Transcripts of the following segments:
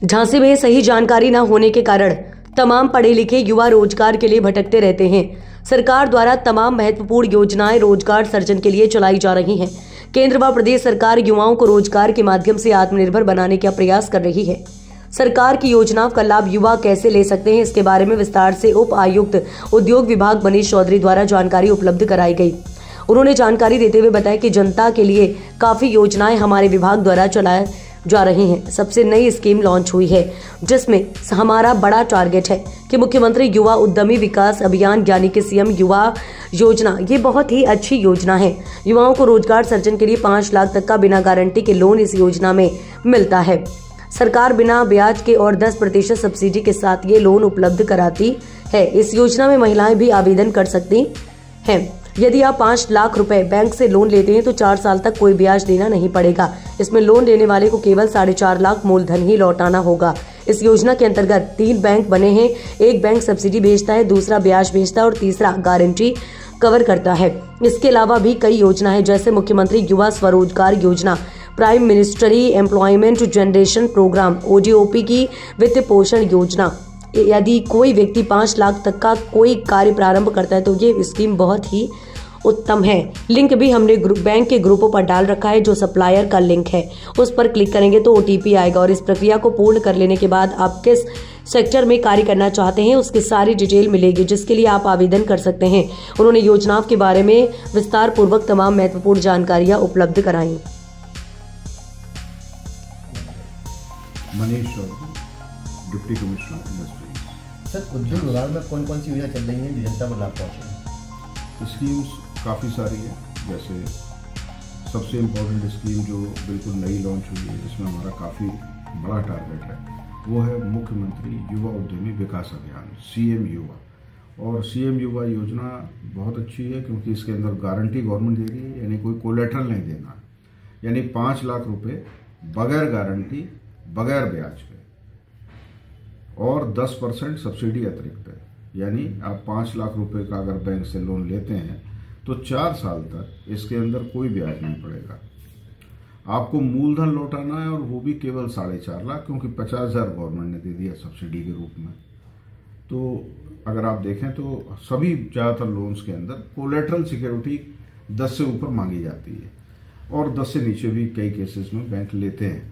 झांसी में सही जानकारी न होने के कारण तमाम पढ़े लिखे युवा रोजगार के लिए भटकते रहते हैं। सरकार द्वारा तमाम महत्वपूर्ण योजनाएं रोजगार सृजन के लिए चलाई जा रही हैं। केंद्र व प्रदेश सरकार युवाओं को रोजगार के माध्यम से आत्मनिर्भर बनाने का प्रयास कर रही है। सरकार की योजनाओं का लाभ युवा कैसे ले सकते हैं, इसके बारे में विस्तार से उप आयुक्त उद्योग विभाग मनीष चौधरी द्वारा जानकारी उपलब्ध कराई गई। उन्होंने जानकारी देते हुए बताया कि जनता के लिए काफी योजनाएं हमारे विभाग द्वारा चलाए जा रही हैं। सबसे नई स्कीम लॉन्च हुई है जिसमें हमारा बड़ा टारगेट है कि मुख्यमंत्री युवा उद्यमी विकास अभियान यानी कि सीएम युवा योजना, ये बहुत ही अच्छी योजना है। युवाओं को रोजगार सृजन के लिए 5 लाख तक का बिना गारंटी के लोन इस योजना में मिलता है। सरकार बिना ब्याज के और 10% सब्सिडी के साथ ये लोन उपलब्ध कराती है। इस योजना में महिलाएं भी आवेदन कर सकती हैं। यदि आप 5 लाख रुपए बैंक से लोन लेते हैं तो 4 साल तक कोई ब्याज देना नहीं पड़ेगा। इसमें लोन लेने वाले को केवल 4.5 लाख मूलधन ही लौटाना होगा। इस योजना के अंतर्गत 3 बैंक बने हैं। एक बैंक सब्सिडी भेजता है, दूसरा ब्याज भेजता है और तीसरा गारंटी कवर करता है। इसके अलावा भी कई योजना है जैसे मुख्यमंत्री युवा स्वरोजगार योजना, prime ministry employment generation programme, OJOP की वित्त पोषण योजना। यदि कोई व्यक्ति 5 लाख तक का कोई कार्य प्रारंभ करता है तो ये स्कीम बहुत ही उत्तम है। लिंक भी हमने बैंक के ग्रुपों पर डाल रखा है। जो सप्लायर का लिंक है उस पर क्लिक करेंगे तो OTP आएगा और इस प्रक्रिया को पूर्ण कर लेने के बाद आप किस सेक्टर में कार्य करना चाहते हैं उसकी सारी डिटेल मिलेगी, जिसके लिए आप आवेदन कर सकते हैं। उन्होंने योजनाओं के बारे में विस्तार पूर्वक तमाम महत्वपूर्ण जानकारियां उपलब्ध कराई। Manish Chaudhary, deputy commissioner industries. Sir, उद्योग विभाग में कौन कौन सी योजना चल रही है जो जनता को लाभ पहुँचे? स्कीम्स काफ़ी सारी है। जैसे सबसे इम्पोर्टेंट स्कीम जो बिल्कुल नई लॉन्च हुई है, जिसमें हमारा काफ़ी बड़ा टारगेट है, वो है मुख्यमंत्री युवा उद्यमी विकास अभियान, CM युवा। और CM युवा योजना बहुत अच्छी है क्योंकि इसके अंदर गारंटी गवर्नमेंट दे रही है, यानी कोई कोलेटरल नहीं देना, यानी 5 लाख रुपए बगैर गारंटी बगैर ब्याज के, और 10% सब्सिडी अतिरिक्त है। यानी आप 5 लाख रुपए का अगर बैंक से लोन लेते हैं तो 4 साल तक इसके अंदर कोई ब्याज नहीं पड़ेगा। आपको मूलधन लौटाना है और वो भी केवल 4.5 लाख, क्योंकि 50,000 गवर्नमेंट ने दे दिया सब्सिडी के रूप में। तो अगर आप देखें तो सभी ज़्यादातर लोन्स के अंदर कोलेटरल सिक्योरिटी 10 से ऊपर मांगी जाती है और 10 से नीचे भी कई केसेस में बैंक लेते हैं।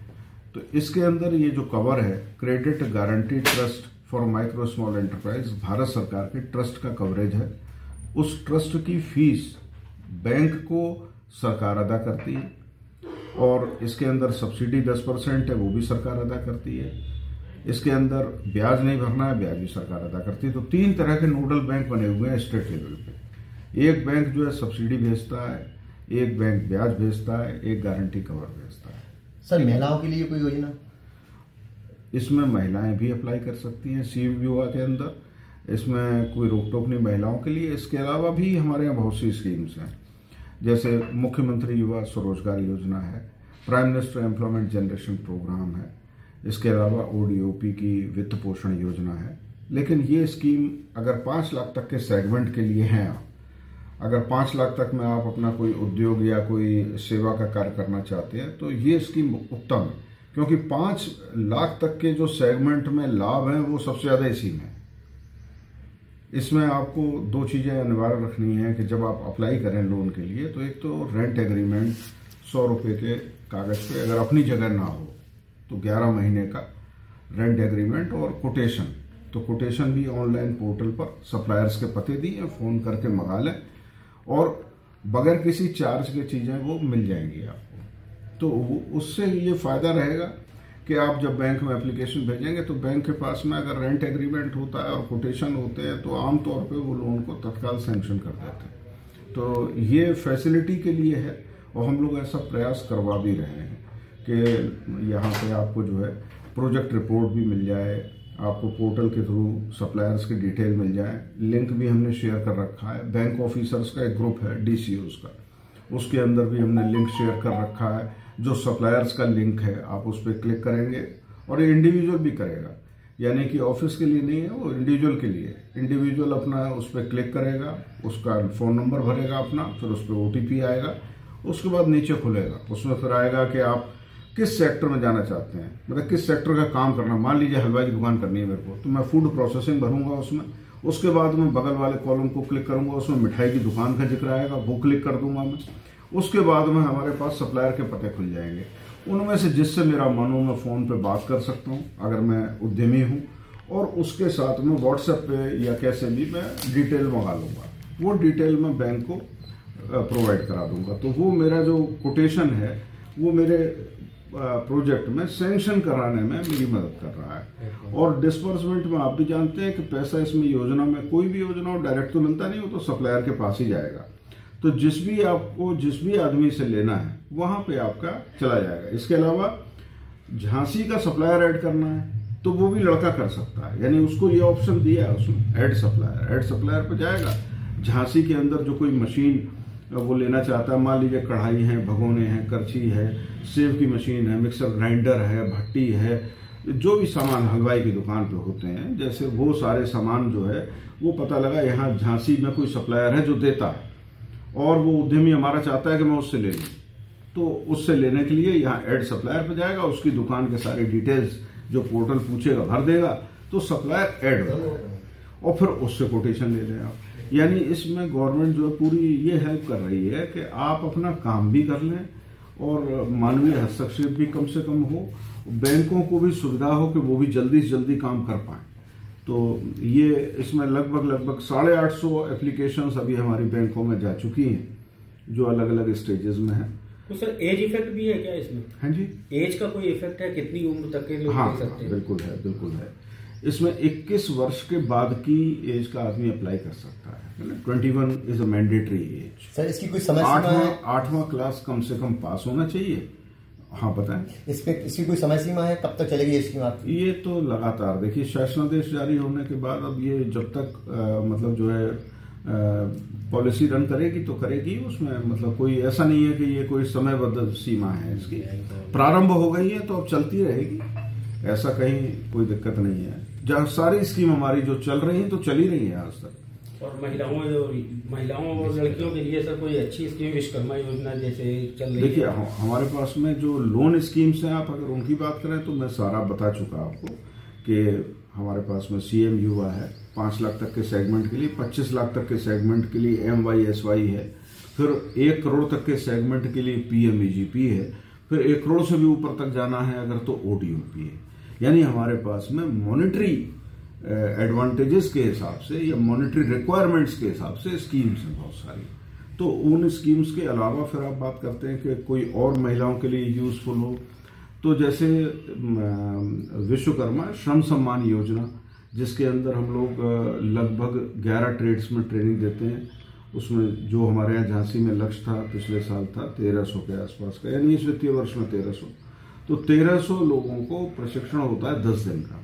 तो इसके अंदर ये जो कवर है, credit guarantee trust for micro small enterprise, Bharat सरकार के ट्रस्ट का कवरेज है। उस ट्रस्ट की फीस बैंक को सरकार अदा करती है और इसके अंदर सब्सिडी 10% है, वो भी सरकार अदा करती है। इसके अंदर ब्याज नहीं भरना है, ब्याज भी सरकार अदा करती है। तो 3 तरह के नोडल बैंक बने हुए हैं स्टेट लेवल पे। एक बैंक जो है सब्सिडी भेजता है, एक बैंक ब्याज भेजता है, एक गारंटी कवर भेजता है। सर, महिलाओं के लिए कोई योजना? इसमें महिलाएं भी अप्लाई कर सकती हैं CM युवा के अंदर। इसमें कोई रोक टोक नहीं महिलाओं के लिए। इसके अलावा भी हमारे यहाँ बहुत सी स्कीम्स हैं, जैसे मुख्यमंत्री युवा स्वरोजगार योजना है, prime minister employment generation programme है, इसके अलावा ODOP की वित्त पोषण योजना है। लेकिन ये स्कीम अगर 5 लाख तक के सेगमेंट के लिए हैं, अगर 5 लाख तक में आप अपना कोई उद्योग या कोई सेवा का कार्य करना चाहते हैं तो ये स्कीम उत्तम है, क्योंकि 5 लाख तक के जो सेगमेंट में लाभ हैं वो सबसे ज़्यादा इसी में। इसमें आपको 2 चीज़ें अनिवार्य रखनी है कि जब आप अप्लाई करें लोन के लिए, तो एक तो रेंट एग्रीमेंट 100 रुपये के कागज़ पे, अगर अपनी जगह ना हो तो 11 महीने का रेंट एग्रीमेंट, और कोटेशन। तो कोटेशन भी ऑनलाइन पोर्टल पर सप्लायर्स के पते दिए, फ़ोन करके मंगा लें और बगैर किसी चार्ज के चीज़ें वो मिल जाएंगी आपको। तो उससे ये फ़ायदा रहेगा कि आप जब बैंक में एप्लीकेशन भेजेंगे तो बैंक के पास में अगर रेंट एग्रीमेंट होता है और कोटेशन होते हैं तो आमतौर पे वो लोन को तत्काल सैंक्शन कर देते हैं। तो ये फैसिलिटी के लिए है और हम लोग ऐसा प्रयास करवा भी रहे हैं कि यहाँ पे आपको जो है प्रोजेक्ट रिपोर्ट भी मिल जाए, आपको पोर्टल के थ्रू सप्लायर्स की डिटेल मिल जाए। लिंक भी हमने शेयर कर रखा है। बैंक ऑफिसर्स का एक ग्रुप है DCOs का, उसके अंदर भी हमने लिंक शेयर कर रखा है। जो सप्लायर्स का लिंक है आप उस पर क्लिक करेंगे और ये इंडिविजुअल भी करेगा, यानी कि ऑफिस के लिए नहीं है, वो इंडिविजुअल के लिए। इंडिविजुअल अपना उस पर क्लिक करेगा, उसका फ़ोन नंबर भरेगा अपना, फिर उस पर OTP आएगा, उसके बाद नीचे खुलेगा, उसमें फिर आएगा कि आप किस सेक्टर में जाना चाहते हैं, मतलब किस सेक्टर का काम करना। मान लीजिए हलवाई की दुकान करनी है मेरे को, तो मैं फूड प्रोसेसिंग भरूंगा उसमें। उसके बाद मैं बगल वाले कॉलम को क्लिक करूंगा, उसमें मिठाई की दुकान का जिक्र आएगा, वो क्लिक कर दूंगा मैं। उसके बाद में हमारे पास सप्लायर के पते खुल जाएंगे, उनमें से जिससे मेरा मन हो मैं फ़ोन पे बात कर सकता हूँ अगर मैं उद्यमी हूँ, और उसके साथ में व्हाट्सएप पे या कैसे भी मैं डिटेल मंगा लूँगा। वो डिटेल मैं बैंक को प्रोवाइड करा दूंगा। तो वो मेरा जो कोटेशन है वो मेरे प्रोजेक्ट में सैंक्शन कराने में मेरी मदद कर रहा है। और डिस्बर्समेंट में आप भी जानते हैं कि पैसा इसमें योजना में कोई भी योजना हो डायरेक्ट तो मिलता नहीं, वो तो सप्लायर के पास ही जाएगा। तो जिस भी आदमी से लेना है वहां पे आपका चला जाएगा। इसके अलावा झांसी का सप्लायर ऐड करना है तो वो भी लड़का कर सकता है, यानी उसको ये ऑप्शन दिया है उसमें, ऐड सप्लायर पे जाएगा। झांसी के अंदर जो कोई मशीन वो लेना चाहता है, मान लीजिए कढ़ाई है, भगोने हैं, करछी है, सेव की मशीन है, मिक्सर ग्राइंडर है, भट्टी है, जो भी सामान हलवाई की दुकान पे होते हैं, जैसे वो सारे सामान जो है वो पता लगा यहाँ झांसी में कोई सप्लायर है जो देता है, और वो उद्यमी हमारा चाहता है कि मैं उससे ले लूँ, तो उससे लेने के लिए यहाँ ऐड सप्लायर पे जाएगा, उसकी दुकान के सारे डिटेल्स जो पोर्टल पूछेगा भर देगा, तो सप्लायर ऐड हो जाएगा और फिर उससे कोटेशन ले लें आप। यानी इसमें गवर्नमेंट जो है पूरी ये हेल्प कर रही है कि आप अपना काम भी कर लें और मानवीय हस्तक्षेप भी कम से कम हो, बैंकों को भी सुविधा हो कि वो भी जल्दी से जल्दी काम कर पाएं। तो ये इसमें लगभग 850 एप्लीकेशंस अभी हमारी बैंकों में जा चुकी हैं जो अलग अलग स्टेजेस में है। तो सर एज इफेक्ट भी है क्या इसमें? हाँ जी, एज का कोई इफेक्ट है? कितनी उम्र तक के लोग ले सकते हैं? बिल्कुल है। इसमें 21 वर्ष के बाद की एज का आदमी अप्लाई कर सकता है। 21 is a mandatory age. Sir इसकी कोई समय सीमा है? 8वां क्लास कम से कम पास होना चाहिए। हाँ बताएं। इसकी कोई समय सीमा है, कब तक चलेगी इसकी बात? ये तो लगातार देखिए, शासनादेश जारी होने के बाद अब ये जब तक मतलब जो है पॉलिसी रन करेगी तो करेगी, उसमें मतलब कोई ऐसा नहीं है कि ये कोई समयबद्ध सीमा है इसकी। प्रारंभ हो गई है तो अब चलती रहेगी, ऐसा कहीं कोई दिक्कत नहीं है। जहाँ सारी स्कीम हमारी जो चल रही है तो चल ही रही है आज तक। और महिलाओं और लड़कियों के लिए सर कोई अच्छी स्कीम विश्वकर्मा योजना जैसे चल रही है? देखिए हमारे पास में जो लोन स्कीम्स हैं, आप अगर उनकी बात करें तो मैं सारा बता चुका आपको कि हमारे पास में CM युवा है 5 लाख तक के सेगमेंट के लिए, 25 लाख तक के सेगमेंट के लिए MYSY है, फिर 1 करोड़ तक के सेगमेंट के लिए PMEGP है, फिर 1 करोड़ से भी ऊपर तक जाना है अगर तो ODOP है। यानी हमारे पास में मॉनेटरी एडवांटेजेस के हिसाब से या मॉनेटरी रिक्वायरमेंट्स के हिसाब से स्कीम्स हैं बहुत सारी। तो उन स्कीम्स के अलावा फिर आप बात करते हैं कि कोई और महिलाओं के लिए यूजफुल हो, तो जैसे विश्वकर्मा श्रम सम्मान योजना, जिसके अंदर हम लोग लगभग 11 ट्रेड्स में ट्रेनिंग देते हैं। उसमें जो हमारे यहाँ झांसी में लक्ष्य था पिछले साल था 1300 के आसपास का, यानी इस वित्तीय वर्ष में 1300। तो 1300 लोगों को प्रशिक्षण होता है 10 दिन का,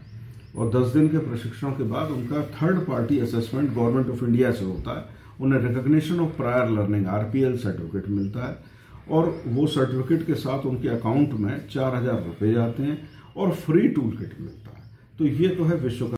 और 10 दिन के प्रशिक्षण के बाद उनका third party assessment government of India से होता है। उन्हें recognition of prior learning RPL certificate मिलता है, और वो सर्टिफिकेट के साथ उनके अकाउंट में 4000 रुपये जाते हैं और फ्री टूल किट मिलता है। तो ये तो है विश्व